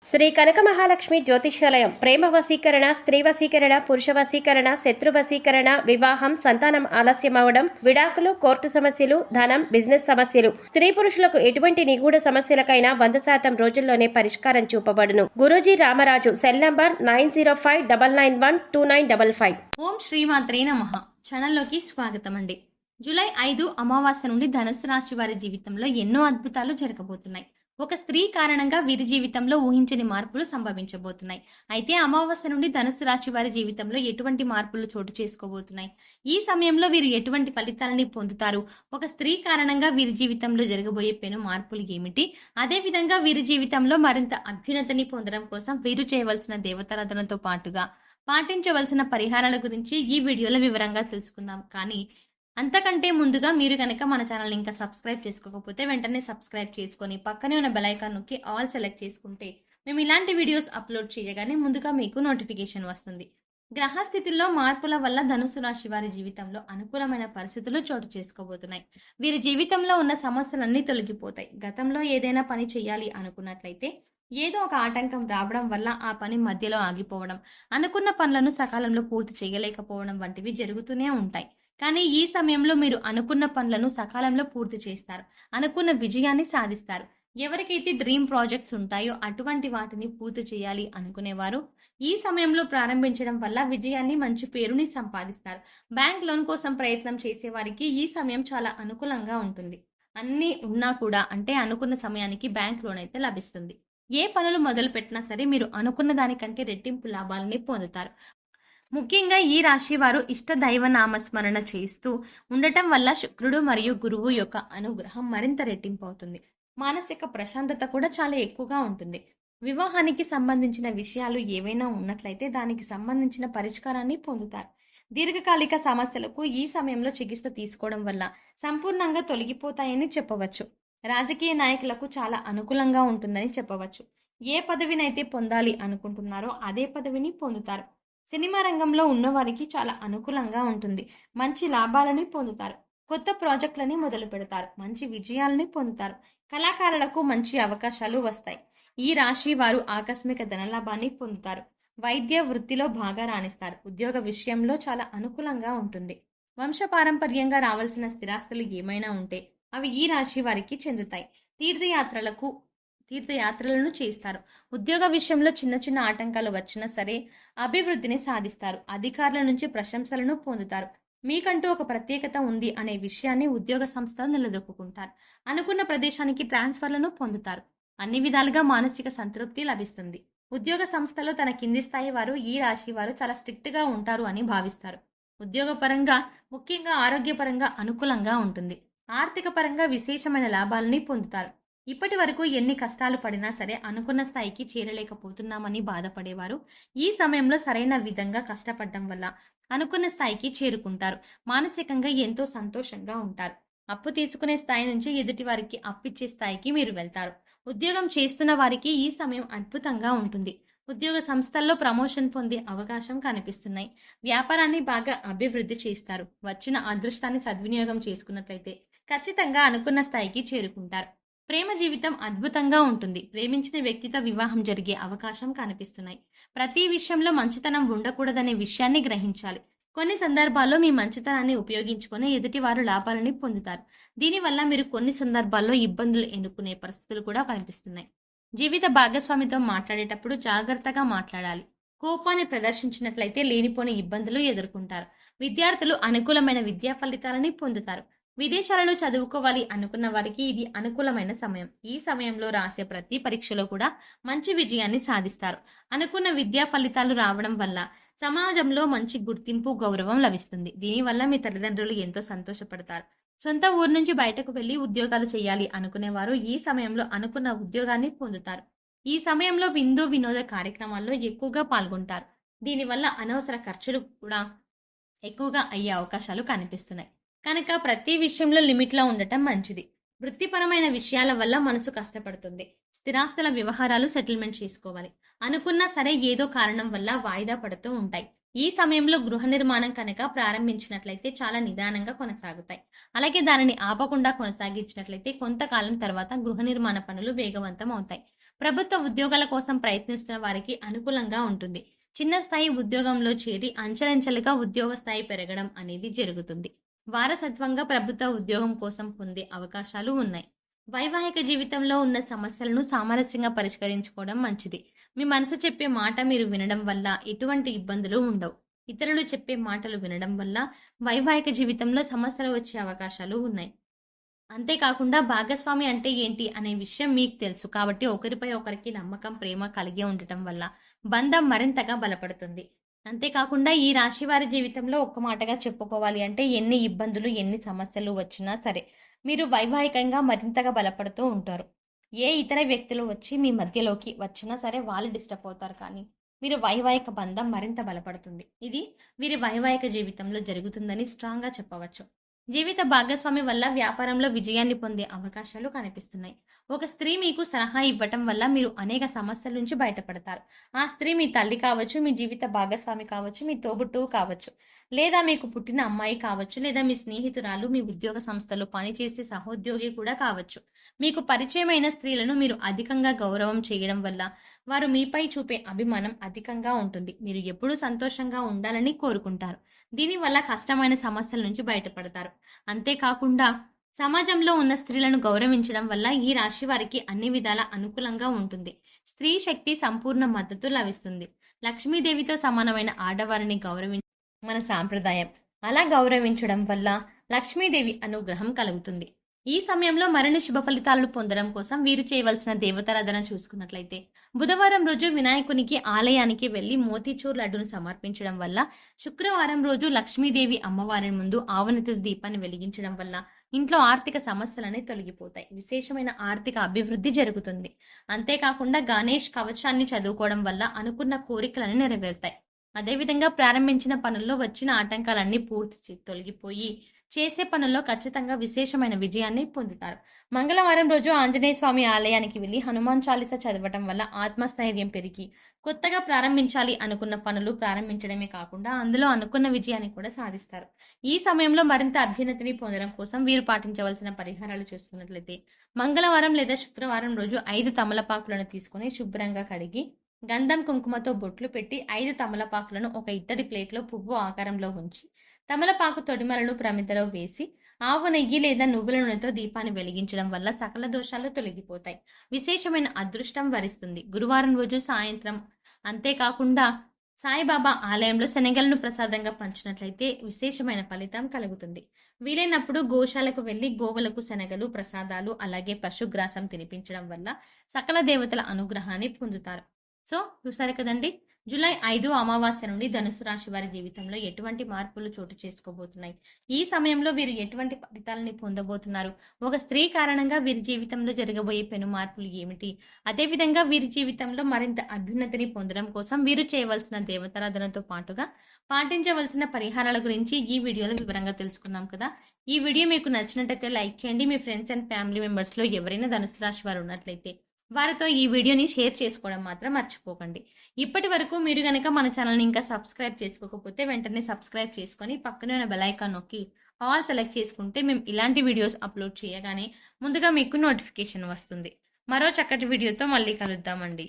శ్రీ కనక మహాలక్ష్మి జ్యోతిష్యాలయం ప్రేమ వశీకరణ, స్త్రీ వశీకరణ, పురుష వశీకరణ, శత్రు వశీకరణ, వివాహం, సంతానం ఆలస్యం అవడం, విడాకులు, కోర్టు సమస్యలు, ధనం, బిజినెస్ సమస్యలు, స్త్రీ పురుషులకు ఎటువంటి నిగూఢ సమస్యలకైనా 100% రోజుల్లోనే పరిష్కారం చూపబడును. గురూజీ రామరాజు. Cell number 9059912955. ఓం శ్రీమాత్రే నమః. ఛానల్లోకి స్వాగతం అండి. జూలై 5 అమావాస్య నుండి ధనుసు రాశి వారి జీవితంలో ఎన్నో అద్భుతాలు జరగబోతున్నాయి. ఒక స్త్రీ కారణంగా వీరి జీవితంలో ఊహించని మార్పులు సంభవించబోతున్నాయి. అయితే అమావాస్య నుండి ధనుసు రాశి వారి జీవితంలో ఎటువంటి మార్పులు చోటు చేసుకోబోతున్నాయి, ఈ సమయంలో వీరు ఎటువంటి ఫలితాలని పొందుతారు, ఒక స్త్రీ కారణంగా వీరి జీవితంలో జరగబోయే పెను మార్పులు ఏమిటి, అదేవిధంగా వీరి జీవితంలో మరింత అభ్యున్నతిని పొందడం కోసం వీరు చేయవలసిన దేవతారాధనతో పాటుగా పాటించవలసిన పరిహారాల గురించి ఈ వీడియోలో వివరంగా తెలుసుకుందాం. కానీ అంతకంటే ముందుగా మీరు కనుక మన ఛానల్ ఇంకా సబ్స్క్రైబ్ చేసుకోకపోతే వెంటనే సబ్స్క్రైబ్ చేసుకొని పక్కనే ఉన్న బెల్ ఐకాన్ నొక్కి ఆల్ సెలెక్ట్ చేసుకుంటే మేము ఇలాంటి వీడియోస్ అప్లోడ్ చేయగానే ముందుగా మీకు నోటిఫికేషన్ వస్తుంది. గ్రహస్థితుల్లో మార్పుల వల్ల ధనుసు రాశి వారి జీవితంలో అనుకూలమైన పరిస్థితులు చోటు చేసుకోబోతున్నాయి. వీరి జీవితంలో ఉన్న సమస్యలన్నీ తొలగిపోతాయి. గతంలో ఏదైనా పని చేయాలి అనుకున్నట్లయితే ఏదో ఒక ఆటంకం రావడం వల్ల ఆ పని మధ్యలో ఆగిపోవడం, అనుకున్న పనులను సకాలంలో పూర్తి చేయలేకపోవడం వంటివి జరుగుతూనే ఉంటాయి. కానీ ఈ సమయంలో మీరు అనుకున్న పనులను సకాలంలో పూర్తి చేస్తారు, అనుకున్న విజయాన్ని సాధిస్తారు. ఎవరికైతే డ్రీమ్ ప్రాజెక్ట్స్ ఉంటాయో అటువంటి వాటిని పూర్తి చేయాలి అనుకునేవారు ఈ సమయంలో ప్రారంభించడం వల్ల విజయాన్ని, మంచి పేరుని సంపాదిస్తారు. బ్యాంక్ లోన్ కోసం ప్రయత్నం చేసే వారికి ఈ సమయం చాలా అనుకూలంగా ఉంటుంది. అన్నీ ఉన్నా కూడా అంటే అనుకున్న సమయానికి బ్యాంక్ లోన్ అయితే లభిస్తుంది. ఏ పనులు మొదలు పెట్టినా సరే మీరు అనుకున్న దానికంటే రెట్టింపు లాభాలని పొందుతారు. ముఖ్యంగా ఈ రాశి వారు ఇష్ట దైవ నామస్మరణ చేస్తూ ఉండటం వల్ల శుక్రుడు మరియు గురువు యొక్క అనుగ్రహం మరింత రెట్టింపు అవుతుంది. మానసిక ప్రశాంతత కూడా చాలా ఎక్కువగా ఉంటుంది. వివాహానికి సంబంధించిన విషయాలు ఏవైనా ఉన్నట్లయితే దానికి సంబంధించిన పరిష్కారాన్ని పొందుతారు. దీర్ఘకాలిక సమస్యలకు ఈ సమయంలో చికిత్స తీసుకోవడం వల్ల సంపూర్ణంగా తొలగిపోతాయని చెప్పవచ్చు. రాజకీయ నాయకులకు చాలా అనుకూలంగా ఉంటుందని చెప్పవచ్చు. ఏ పదవినైతే పొందాలి అనుకుంటున్నారో అదే పదవిని పొందుతారు. సినిమా రంగంలో ఉన్నవారికి చాలా అనుకూలంగా ఉంటుంది. మంచి లాభాలని పొందుతారు. కొత్త ప్రాజెక్టులని మొదలు పెడతారు. మంచి విజయాలని పొందుతారు. కళాకారులకు మంచి అవకాశాలు వస్తాయి. ఈ రాశి వారు ఆకస్మిక ధనలాభాన్ని పొందుతారు. వైద్య వృత్తిలో బాగా రాణిస్తారు. ఉద్యోగ విషయంలో చాలా అనుకూలంగా ఉంటుంది. వంశపారంపర్యంగా రావాల్సిన స్థిరాస్తులు ఏమైనా ఉంటే అవి ఈ రాశి వారికి చెందుతాయి. తీర్థయాత్రలను చేస్తారు. ఉద్యోగ విషయంలో చిన్న చిన్న ఆటంకాలు వచ్చినా సరే అభివృద్ధిని సాధిస్తారు. అధికారుల నుంచి ప్రశంసలను పొందుతారు. మీకంటూ ఒక ప్రత్యేకత ఉంది అనే విషయాన్ని ఉద్యోగ సంస్థలు నిలదొక్కుంటారు. అనుకున్న ప్రదేశానికి ట్రాన్స్ఫర్లను పొందుతారు. అన్ని విధాలుగా మానసిక సంతృప్తి లభిస్తుంది. ఉద్యోగ సంస్థలో తన కింది స్థాయి వారు ఈ రాశి వారు చాలా స్ట్రిక్ట్ గా ఉంటారు అని భావిస్తారు. ఉద్యోగపరంగా, ముఖ్యంగా ఆరోగ్యపరంగా అనుకూలంగా ఉంటుంది. ఆర్థిక పరంగా విశేషమైన లాభాలని పొందుతారు. ఇప్పటి వరకు ఎన్ని కష్టాలు పడినా సరే అనుకున్న స్థాయికి చేరలేకపోతున్నామని బాధపడేవారు ఈ సమయంలో సరైన విధంగా కష్టపడడం వల్ల అనుకున్న స్థాయికి చేరుకుంటారు. మానసికంగా ఎంతో సంతోషంగా ఉంటారు. అప్పు తీసుకునే స్థాయి నుంచి ఎదుటి వారికి అప్పిచ్చే స్థాయికి మీరు వెళ్తారు. ఉద్యోగం చేస్తున్న వారికి ఈ సమయం అద్భుతంగా ఉంటుంది. ఉద్యోగ సంస్థల్లో ప్రమోషన్ పొందే అవకాశం కనిపిస్తున్నాయి. వ్యాపారాన్ని బాగా అభివృద్ధి చేస్తారు. వచ్చిన అదృష్టాన్ని సద్వినియోగం చేసుకున్నట్లయితే ఖచ్చితంగా అనుకున్న స్థాయికి చేరుకుంటారు. ప్రేమ జీవితం అద్భుతంగా ఉంటుంది. ప్రేమించిన వ్యక్తితో వివాహం జరిగే అవకాశం కనిపిస్తున్నాయి. ప్రతి విషయంలో మంచితనం ఉండకూడదనే విషయాన్ని గ్రహించాలి. కొన్ని సందర్భాల్లో మీ మంచితనాన్ని ఉపయోగించుకొని ఎదుటివారు లాభాలని పొందుతారు. దీనివల్ల మీరు కొన్ని సందర్భాల్లో ఇబ్బందులు ఎన్నుకునే పరిస్థితులు కూడా కనిపిస్తున్నాయి. జీవిత భాగస్వామితో మాట్లాడేటప్పుడు జాగ్రత్తగా మాట్లాడాలి. కోపాన్ని ప్రదర్శించినట్లయితే లేనిపోని ఇబ్బందులు ఎదుర్కొంటారు. విద్యార్థులు అనుకూలమైన విద్యా ఫలితాలని పొందుతారు. విదేశాలలో చదువుకోవాలి అనుకున్న వారికి ఇది అనుకూలమైన సమయం. ఈ సమయంలో రాసే ప్రతి పరీక్షలో కూడా మంచి విజయాన్ని సాధిస్తారు. అనుకున్న విద్యా ఫలితాలు రావడం వల్ల సమాజంలో మంచి గుర్తింపు, గౌరవం లభిస్తుంది. దీనివల్ల మీ తల్లిదండ్రులు ఎంతో సంతోషపడతారు. సొంత ఊరు నుంచి బయటకు వెళ్లి ఉద్యోగాలు చేయాలి అనుకునేవారు ఈ సమయంలో అనుకున్న ఉద్యోగాన్ని పొందుతారు. ఈ సమయంలో విందు వినోద కార్యక్రమాల్లో ఎక్కువగా పాల్గొంటారు. దీనివల్ల అనవసర ఖర్చులు కూడా ఎక్కువగా అయ్యే అవకాశాలు కనిపిస్తున్నాయి. కనుక ప్రతి విషయంలో లిమిట్లో ఉండటం మంచిది. వృత్తిపరమైన విషయాల వల్ల మనసు కష్టపడుతుంది. స్థిరాస్తుల వ్యవహారాలు సెటిల్మెంట్ చేసుకోవాలి. అనుకున్నా సరే ఏదో కారణం వల్ల వాయిదా పడుతూ ఉంటాయి. ఈ సమయంలో గృహ నిర్మాణం కనుక ప్రారంభించినట్లయితే చాలా నిదానంగా కొనసాగుతాయి. అలాగే దానిని ఆపకుండా కొనసాగించినట్లయితే కొంతకాలం తర్వాత గృహ నిర్మాణ పనులు వేగవంతం అవుతాయి. ప్రభుత్వ ఉద్యోగాల కోసం ప్రయత్నిస్తున్న వారికి అనుకూలంగా ఉంటుంది. చిన్న స్థాయి ఉద్యోగంలో చేరి అంచెలంచెలుగా ఉద్యోగ స్థాయి పెరగడం అనేది జరుగుతుంది. వారసత్వంగా ప్రభుత్వ ఉద్యోగం కోసం పొందే అవకాశాలు ఉన్నాయి. వైవాహిక జీవితంలో ఉన్న సమస్యలను సామరస్యంగా పరిష్కరించుకోవడం మంచిది. మీ మనసు చెప్పే మాట మీరు వినడం వల్ల ఎటువంటి ఇబ్బందులు ఉండవు. ఇతరులు చెప్పే మాటలు వినడం వల్ల వైవాహిక జీవితంలో సమస్యలు వచ్చే అవకాశాలు ఉన్నాయి. అంతేకాకుండా భాగస్వామి అంటే ఏంటి అనే విషయం మీకు తెలుసు కాబట్టి ఒకరిపై ఒకరికి నమ్మకం, ప్రేమ కలిగి ఉండటం వల్ల బంధం మరింతగా బలపడుతుంది. అంతేకాకుండా ఈ రాశి వారి జీవితంలో ఒక్క మాటగా చెప్పుకోవాలి అంటే ఎన్ని ఇబ్బందులు, ఎన్ని సమస్యలు వచ్చినా సరే మీరు వైవాహికంగా మరింతగా బలపడుతూ ఉంటారు. ఏ ఇతర వ్యక్తులు వచ్చి మీ మధ్యలోకి వచ్చినా సరే వాళ్ళు డిస్టర్బ్ అవుతారు, కానీ మీరు వైవాహిక బంధం మరింత బలపడుతుంది. ఇది వీరి వైవాహిక జీవితంలో జరుగుతుందని స్ట్రాంగ్గా చెప్పవచ్చు. జీవిత భాగస్వామి వల్ల వ్యాపారంలో విజయాన్ని పొందే అవకాశాలు కనిపిస్తున్నాయి. ఒక స్త్రీ మీకు సలహా ఇవ్వటం వల్ల మీరు అనేక సమస్యల నుంచి బయటపడతారు. ఆ స్త్రీ మీ తల్లి కావచ్చు, మీ జీవిత భాగస్వామి కావచ్చు, మీ తోబుట్టువు కావచ్చు, లేదా మీకు పుట్టిన అమ్మాయి కావచ్చు, లేదా మీ స్నేహితురాలు, మీ ఉద్యోగ సంస్థలో పనిచేసే సహోద్యోగి కూడా కావచ్చు. మీకు పరిచయమైన స్త్రీలను మీరు అధికంగా గౌరవం చేయడం వల్ల వారు మీపై చూపే అభిమానం అధికంగా ఉంటుంది. మీరు ఎప్పుడూ సంతోషంగా ఉండాలని కోరుకుంటారు. దీనివల్ల కష్టమైన సమస్యల నుంచి బయటపడతారు. అంతేకాకుండా సమాజంలో ఉన్న స్త్రీలను గౌరవించడం వల్ల ఈ రాశి వారికి అన్ని విధాల అనుకూలంగా ఉంటుంది. స్త్రీ శక్తి సంపూర్ణ మద్దతు లభిస్తుంది. లక్ష్మీదేవితో సమానమైన ఆడవారిని గౌరవించడం మన సాంప్రదాయం. అలా గౌరవించడం వల్ల లక్ష్మీదేవి అనుగ్రహం కలుగుతుంది. ఈ సమయంలో మరిన్ని శుభ ఫలితాలను పొందడం కోసం వీరు చేయవలసిన దేవతారాధన చూసుకున్నట్లయితే బుధవారం రోజు వినాయకునికి ఆలయానికి వెళ్లి మోతీచూర్ లడ్డును సమర్పించడం వల్ల, శుక్రవారం రోజు లక్ష్మీదేవి అమ్మవారి ముందు ఆవనతుల దీపాన్ని వెలిగించడం వల్ల ఇంట్లో ఆర్థిక సమస్యలనే తొలగిపోతాయి. విశేషమైన ఆర్థిక అభివృద్ధి జరుగుతుంది. అంతేకాకుండా గణేష్ కవచాన్ని చదువుకోవడం వల్ల అనుకున్న కోరికలను నెరవేరుతాయి. అదేవిధంగా ప్రారంభించిన పనుల్లో వచ్చిన ఆటంకాలన్నీ పూర్తి తొలగిపోయి చేసే పనుల్లో ఖచ్చితంగా విశేషమైన విజయాన్ని పొందుతారు. మంగళవారం రోజు ఆంజనేయ స్వామి ఆలయానికి వెళ్లి హనుమాన్ చాలీస చదవటం వల్ల ఆత్మస్థైర్యం పెరిగి కొత్తగా ప్రారంభించాలి అనుకున్న పనులు ప్రారంభించడమే కాకుండా అందులో అనుకున్న విజయాన్ని కూడా సాధిస్తారు. ఈ సమయంలో మరింత అభ్యున్నతిని పొందడం కోసం వీరు పాటించవలసిన పరిహారాలు చూసుకున్నట్లయితే మంగళవారం లేదా శుక్రవారం రోజు 5 తమలపాకులను తీసుకుని శుభ్రంగా కడిగి గంధం కుంకుమతో బొట్లు పెట్టి 5 తమలపాకులను ఒక ఇత్తడి ప్లేట్లో పువ్వు ఆకారంలో ఉంచి తమలపాకు తొడిమలను ప్రమిదలో వేసి ఆవు నెయ్యి లేదా నువ్వుల నూనెతో దీపాన్ని వెలిగించడం వల్ల సకల దోషాలు తొలగిపోతాయి. విశేషమైన అదృష్టం వరిస్తుంది. గురువారం రోజు సాయంత్రం అంతేకాకుండా సాయిబాబా ఆలయంలో శనగలను ప్రసాదంగా పంచినట్లయితే విశేషమైన ఫలితం కలుగుతుంది. వీలైనప్పుడు గోశాలకు వెళ్లి గోవులకు శనగలు, ప్రసాదాలు అలాగే పశుగ్రాసం తినిపించడం వల్ల సకల దేవతల అనుగ్రహాన్ని పొందుతారు. సో చూసారు కదండి, జూలై 5 అమావాస్య నుండి ధనుసు రాశి వారి జీవితంలో ఎటువంటి మార్పులు చోటు చేసుకోబోతున్నాయి, ఈ సమయంలో వీరు ఎటువంటి ఫలితాలని పొందబోతున్నారు, ఒక స్త్రీ కారణంగా వీరి జీవితంలో జరగబోయే పెను మార్పులు ఏమిటి, అదేవిధంగా వీరి జీవితంలో మరింత అభ్యున్నతిని పొందడం కోసం వీరు చేయవలసిన దేవతారాధనతో పాటుగా పాటించవలసిన పరిహారాల గురించి ఈ వీడియోలో వివరంగా తెలుసుకున్నాం కదా. ఈ వీడియో మీకు నచ్చినట్లయితే లైక్ చేయండి. మీ ఫ్రెండ్స్ అండ్ ఫ్యామిలీ మెంబర్స్లో ఎవరైనా ధనుసు రాశి వారు ఉన్నట్లయితే వారితో ఈ వీడియోని షేర్ చేసుకోవడం మాత్రం మర్చిపోకండి. ఇప్పటి వరకు మీరు కనుక మన ఛానల్ని ఇంకా సబ్స్క్రైబ్ చేసుకోకపోతే వెంటనే సబ్స్క్రైబ్ చేసుకొని పక్కనే ఉన్న బెల్ ఐకాన్ నొక్కి ఆల్ సెలెక్ట్ చేసుకుంటే మేము ఇలాంటి వీడియోస్ అప్లోడ్ చేయగానే ముందుగా మీకు నోటిఫికేషన్ వస్తుంది. మరో చక్కటి వీడియోతో మళ్ళీ కలుద్దామండి.